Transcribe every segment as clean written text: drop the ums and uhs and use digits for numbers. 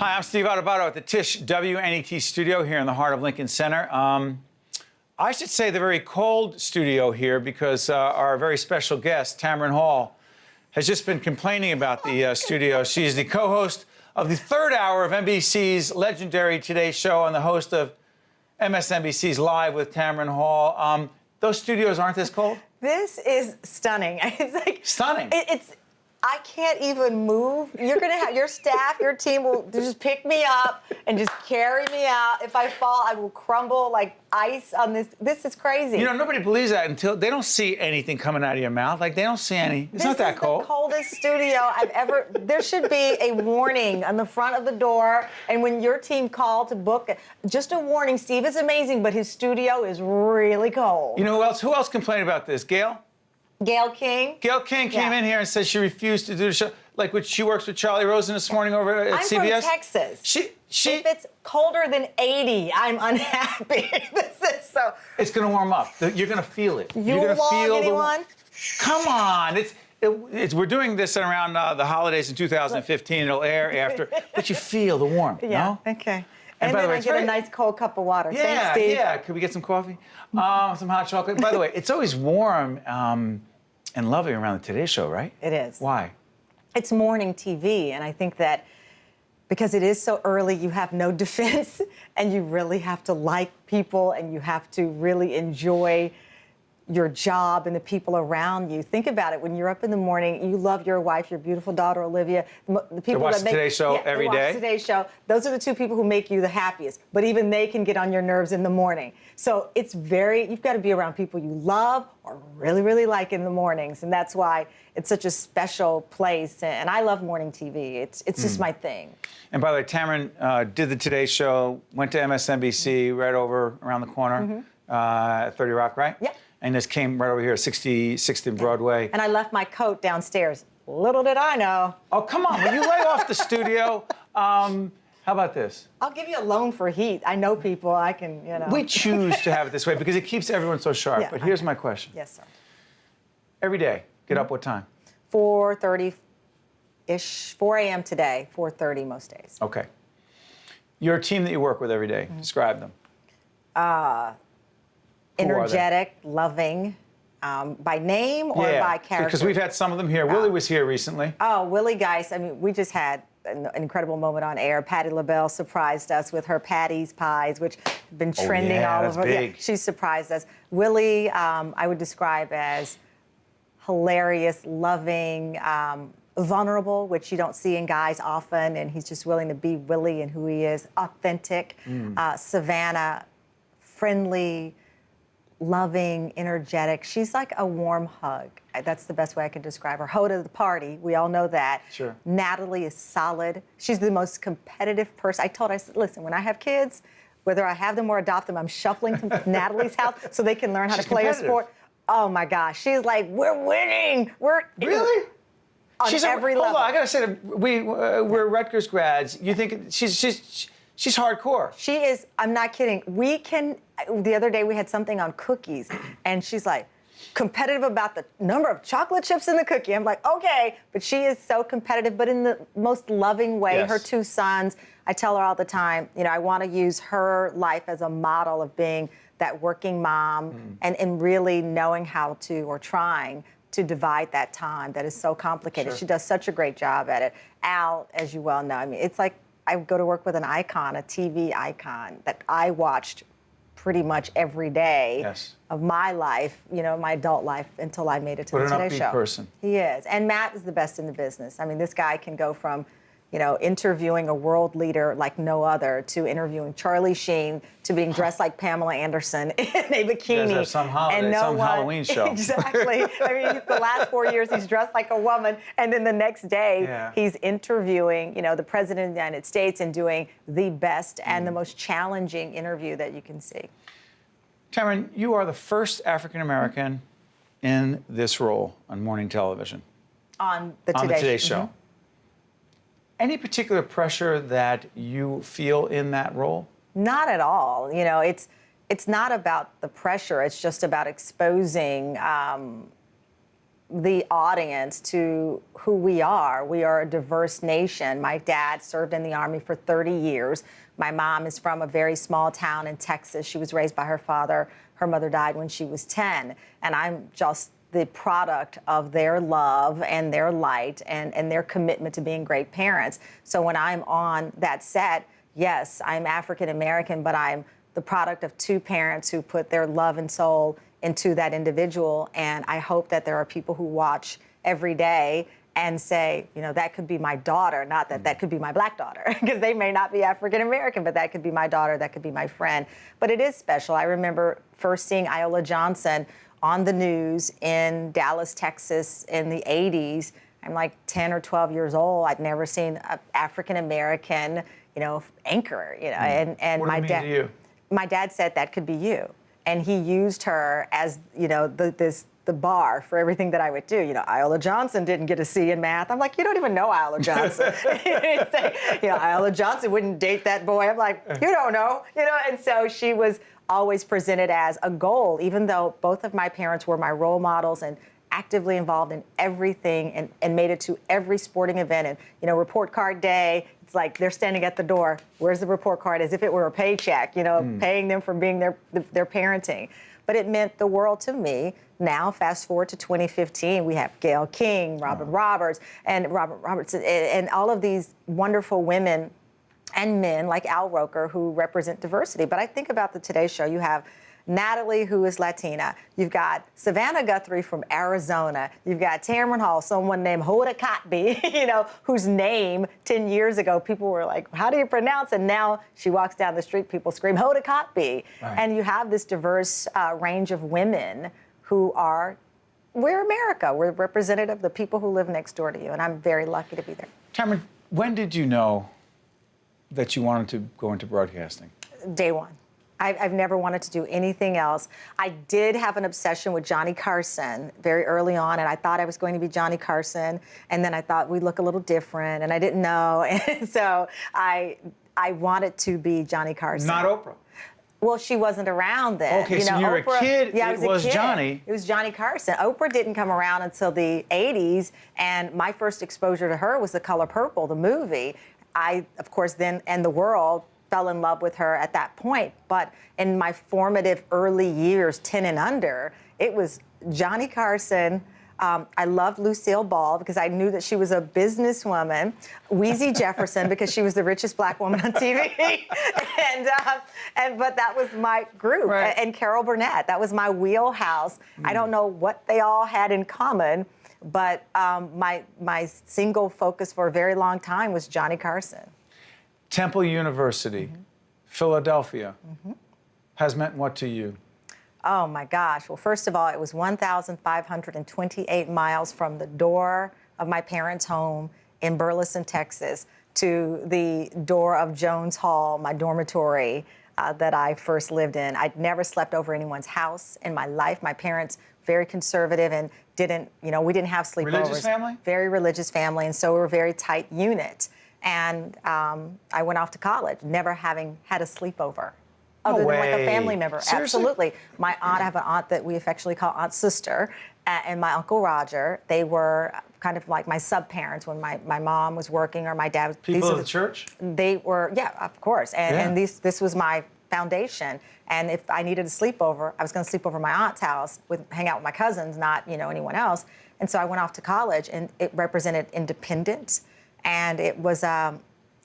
Hi, I'm Steve Adubato at the Tisch WNET studio here in the heart of Lincoln Center. I should say the very cold studio here because our very special guest, Tamron Hall, has just been complaining about the studio. She's the co-host of the third hour of NBC's legendary Today Show and the host of MSNBC's Live with Tamron Hall. Those studios aren't this cold? This is stunning. It's like stunning. I can't even move. You're gonna have your staff, your team will just pick me up and just carry me out. If I fall, I will crumble like ice on this. This is crazy. You know, nobody believes that until they don't see anything coming out of your mouth. Like, they don't see any. It's not that cold. This is the coldest studio I've ever. There should be a warning on the front of the door. And when your team called to book, just a warning. Steve is amazing, but his studio is really cold. You know who else? Who else complained about this? Gail? Gail King. Gail King came in here and said she refused to do the show. Like, when she works with Charlie Rosen this morning over at CBS. I'm from Texas. She. If it's colder than 80, I'm unhappy. This is so. It's going to warm up. You're going to feel it. You're going to feel anyone? Come on. We're doing this around the holidays in 2015. It'll air after. But you feel the warmth, yeah, no? Okay. And by the way, I get a nice cold cup of water. Yeah, thanks, Steve. Yeah. Could we get some coffee? Some hot chocolate? By the way, it's always warm and lovely around the Today Show, right? It is. Why? It's morning TV, and I think that because it is so early, you have no defense, and you really have to like people, and you have to really enjoy your job and the people around you. Think about it. When you're up in the morning, you love your wife, your beautiful daughter, Olivia. The people watch that make, the Today Show every day? Watch Today Show. Those are the two people who make you the happiest. But even they can get on your nerves in the morning. So it's you've got to be around people you love or really, really like in the mornings. And that's why it's such a special place. And I love morning TV. It's just my thing. And by the way, Tamron did the Today Show, went to MSNBC right over around the corner at 30 Rock, right? Yeah. And this came right over here, 66th and Broadway. And I left my coat downstairs. Little did I know. Oh, come on. Will you lay off the studio? How about this? I'll give you a loan for heat. I know people. I can, you know. We choose to have it this way because it keeps everyone so sharp. Yeah, but here's my question. Yes, sir. Every day, get up what time? 4:30-ish, 4 a.m. today, 4:30 most days. Okay. Your team that you work with every day, describe them. Energetic, loving, by name or by character? Because we've had some of them here. Willie was here recently. Oh, Willie Geist. I mean, we just had an incredible moment on air. Patti LaBelle surprised us with her Patty's Pies, which have been trending all over. Big. Yeah, she surprised us. Willie, I would describe as hilarious, loving, vulnerable, which you don't see in guys often, and he's just willing to be Willie and who he is, authentic. Savannah, friendly, loving, energetic. She's like a warm hug. That's the best way I can describe her. Hoda of the party, we all know that. Sure. Natalie is solid. She's the most competitive person. I said, listen, when I have kids, whether I have them or adopt them, I'm shuffling to Natalie's house so they can learn how to play a sport. Oh my gosh, she's like, we're winning. We're really? On every level. Hold on, I gotta say that we're Rutgers grads. You think she's hardcore? She is. I'm not kidding. The other day we had something on cookies, and she's like, competitive about the number of chocolate chips in the cookie. I'm like, okay, but she is so competitive, but in the most loving way. Yes. Her two sons, I tell her all the time, you know, I want to use her life as a model of being that working mom and really knowing how to, or trying to divide that time that is so complicated. Sure. She does such a great job at it. Al, as you well know, I mean, it's like I go to work with an icon, a TV icon that I watched pretty much every day of my life, you know, my adult life until I made it to the Today Show. What an upbeat person. He is. And Matt is the best in the business. I mean, this guy can go from, you know, interviewing a world leader like no other to interviewing Charlie Sheen to being dressed like Pamela Anderson in a bikini. You guys have some Halloween show. Exactly. I mean, the last 4 years he's dressed like a woman, and then the next day he's interviewing, you know, the President of the United States and doing the best and the most challenging interview that you can see. Tamron, you are the first African American in this role on morning television. On the Today Show. Any particular pressure that you feel in that role? Not at all. You know, it's not about the pressure. It's just about exposing the audience to who we are. We are a diverse nation. My dad served in the Army for 30 years. My mom is from a very small town in Texas. She was raised by her father. Her mother died when she was 10. And I'm just the product of their love and their light and their commitment to being great parents. So when I'm on that set, yes, I'm African American, but I'm the product of two parents who put their love and soul into that individual. And I hope that there are people who watch every day and say, you know, that could be my daughter, not that that could be my black daughter, because they may not be African American, but that could be my daughter, that could be my friend. But it is special. I remember first seeing Iola Johnson on the news in Dallas, Texas in the 80s. I'm like 10 or 12 years old. I'd never seen an African American, you know, anchor, you know, and What my did it mean to you? My dad said that could be you. And he used her as, you know, the bar for everything that I would do. You know, Iola Johnson didn't get a C in math. I'm like, you don't even know Iola Johnson. You know, Iola Johnson wouldn't date that boy. I'm like, you don't know. You know, and so she was always presented as a goal, even though both of my parents were my role models and actively involved in everything and made it to every sporting event. And, you know, report card day, it's like they're standing at the door. Where's the report card? As if it were a paycheck, you know, paying them for being their parenting. But it meant the world to me. Now, fast forward to 2015, we have Gayle King, Robert Roberts, and all of these wonderful women and men like Al Roker who represent diversity. But I think about the Today Show. You have Natalie, who is Latina. You've got Savannah Guthrie from Arizona. You've got Tamron Hall, someone named Hoda Kotb, you know, whose name 10 years ago people were like, how do you pronounce it? Now she walks down the street, people scream Hoda Kotb. Right. And you have this diverse range of women who are, we're America. We're representative of the people who live next door to you. And I'm very lucky to be there. Tamron, when did you know that you wanted to go into broadcasting? Day one. I've never wanted to do anything else. I did have an obsession with Johnny Carson very early on, and I thought I was going to be Johnny Carson, and then I thought we'd look a little different, and I didn't know, and so I wanted to be Johnny Carson. Not Oprah. Well, she wasn't around then. Okay, so you were a kid, yeah, it was Johnny. It was Johnny Carson. Oprah didn't come around until the 80s, and my first exposure to her was The Color Purple, the movie. I, of course, then, and the world, fell in love with her at that point. But in my formative early years, 10 and under, it was Johnny Carson. I loved Lucille Ball because I knew that she was a businesswoman. Weezy Jefferson because she was the richest black woman on TV. But that was my group. Right. And Carol Burnett, that was my wheelhouse. I don't know what they all had in common, but my single focus for a very long time was Johnny Carson. Temple University, Philadelphia, has meant what to you? Oh my gosh. Well, first of all, it was 1,528 miles from the door of my parents' home in Burleson, Texas, to the door of Jones Hall, my dormitory that I first lived in. I'd never slept over anyone's house in my life. My parents, very conservative and didn't, you know, we didn't have sleepovers. Religious family? Very religious family, and so we were a very tight unit. And I went off to college, never having had a sleepover. Other than like a family member. Seriously? Absolutely. My aunt, I have an aunt that we affectionately call Aunt Sister, and my Uncle Roger. They were kind of like my sub-parents when my mom was working or my dad was... People of the church? They were, yeah, of course. And this was my foundation. And if I needed a sleepover, I was going to sleep over my aunt's house, hang out with my cousins, not, you know, anyone else. And so I went off to college, and it represented independence. And it was an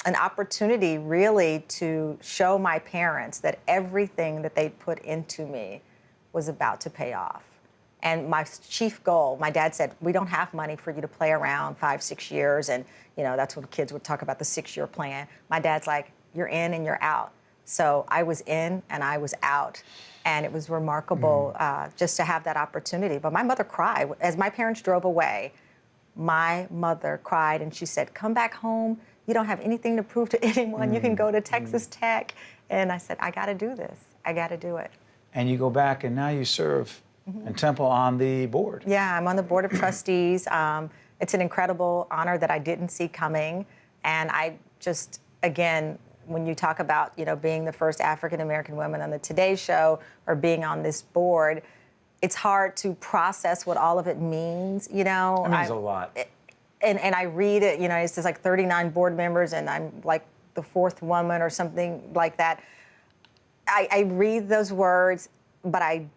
opportunity really to show my parents that everything that they'd put into me was about to pay off. And my chief goal, my dad said, we don't have money for you to play around 5-6 years. And, you know, that's when kids would talk about the 6-year plan. My dad's like, you're in and you're out. So I was in and I was out. And it was remarkable just to have that opportunity. But my mother cried. As my parents drove away, my mother cried and she said, come back home. You don't have anything to prove to anyone. You can go to Texas Tech. And I said, I got to do this. I got to do it. And you go back and now you serve in Temple on the board. Yeah, I'm on the board of trustees. It's an incredible honor that I didn't see coming. And I just, again, when you talk about, you know, being the first African-American woman on the Today Show or being on this board, it's hard to process what all of it means, you know. It means a lot. And I read it, you know, it says like 39 board members and I'm like the fourth woman or something like that. I read those words, but I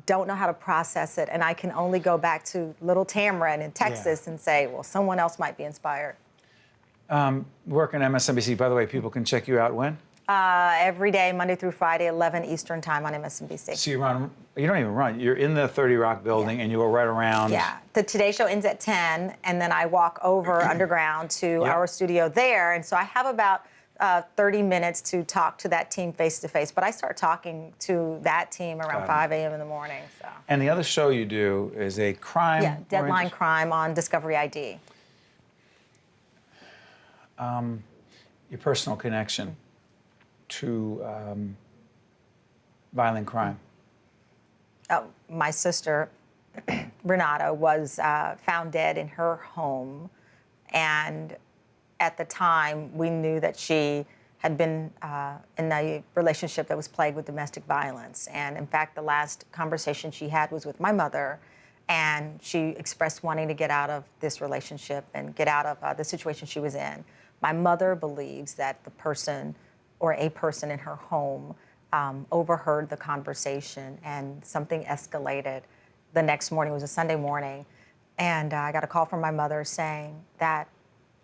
don't know how to process it. And I can only go back to little Tamron in Texas and say, well, someone else might be inspired. Working at MSNBC, by the way, people can check you out when? Every day, Monday through Friday, 11 Eastern time on MSNBC. So you don't even run. You're in the 30 Rock building and you go right around. Yeah, the Today Show ends at 10, and then I walk over underground to our studio there. And so I have about 30 minutes to talk to that team face to face. But I start talking to that team around 5 a.m. in the morning. So. And the other show you do is a crime. Yeah, Deadline Crime on Discovery ID. Your personal connection to violent crime. My sister, Renata, was found dead in her home. And at the time, we knew that she had been in a relationship that was plagued with domestic violence. And in fact, the last conversation she had was with my mother. And she expressed wanting to get out of this relationship and get out of the situation she was in. My mother believes that the person or a person in her home overheard the conversation and something escalated. The next morning, it was a Sunday morning, and I got a call from my mother saying that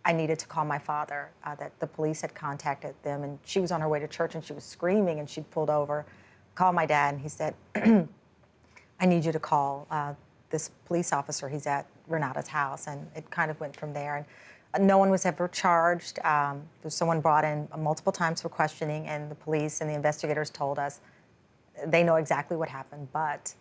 I needed to call my father, that the police had contacted them, and she was on her way to church and she was screaming and she'd pulled over, called my dad, and he said, I need you to call this police officer. He's at Renata's house, and it kind of went from there. And no one was ever charged. Someone brought in multiple times for questioning, and the police and the investigators told us they know exactly what happened, but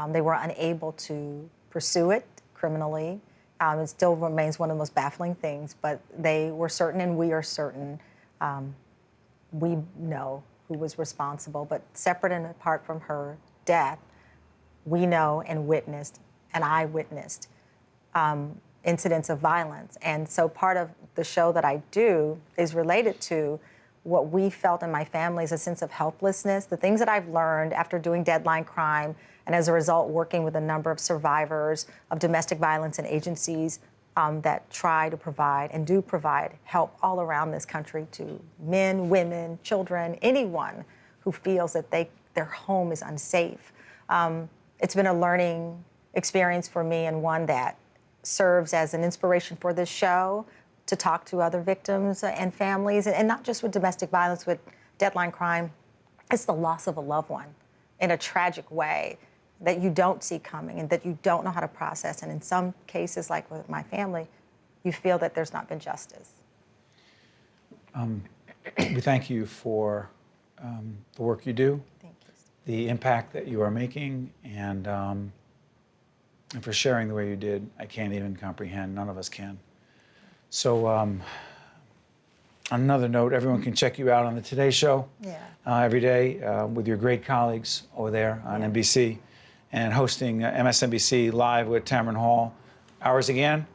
they were unable to pursue it criminally. It still remains one of the most baffling things, but they were certain, and we are certain. We know who was responsible, but separate and apart from her death, we know and witnessed, and I witnessed, incidents of violence. And so part of the show that I do is related to what we felt in my family is a sense of helplessness, the things that I've learned after doing Deadline Crime, and as a result, working with a number of survivors of domestic violence and agencies that try to provide and do provide help all around this country to men, women, children, anyone who feels that their home is unsafe. It's been a learning experience for me, and one that serves as an inspiration for this show to talk to other victims and families, and not just with domestic violence, with Deadline Crime. It's the loss of a loved one in a tragic way that you don't see coming and that you don't know how to process. And in some cases, like with my family, you feel that there's not been justice. We thank you for the work you do, Thank you. the impact that you are making, and for sharing the way you did. I can't even comprehend. None of us can. So on another note, everyone can check you out on the Today Show every day with your great colleagues over there on NBC, and hosting MSNBC Live with Tamron Hall. Hours again?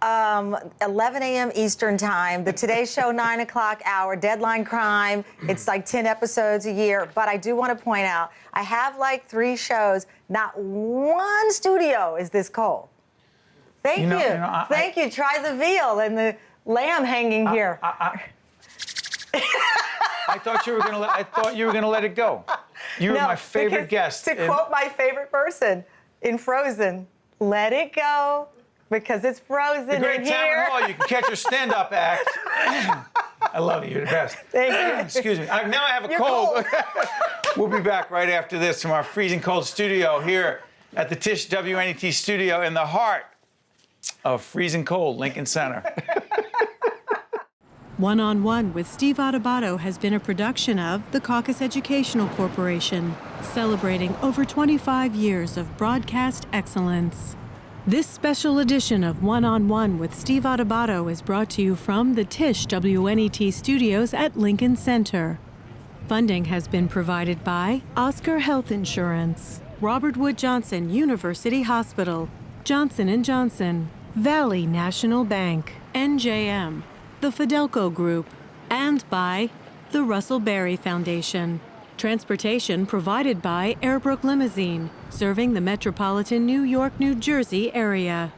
11 a.m. Eastern time, the Today Show 9 o'clock hour, Deadline Crime. It's like 10 episodes a year. But I do want to point out, I have like 3 shows. Not one studio is this cold. Thank you. Thank you. Try the veal and the lamb hanging here. I thought you were gonna. I thought you were gonna let it go. You were my favorite guest. To quote my favorite person in Frozen, "Let it go because it's frozen the great in here." Tamron Hall. You can catch your stand-up act. I love you. You're the best. Thank you. Excuse me. Now I have a You're cold. We'll be back right after this from our freezing cold studio here at the Tisch WNET studio in the heart of freezing cold Lincoln Center. One-on-One with Steve Adubato has been a production of the CAUCUS Educational Corporation, celebrating over 25 years of broadcast excellence. This special edition of One-on-One with Steve Adubato is brought to you from the Tisch WNET studios at Lincoln Center. Funding has been provided by Oscar Health Insurance, Robert Wood Johnson University Hospital, Johnson & Johnson, Valley National Bank, NJM, the Fidelco Group, and by the Russell Berry Foundation. Transportation provided by Airbrook Limousine, serving the metropolitan New York, New Jersey area.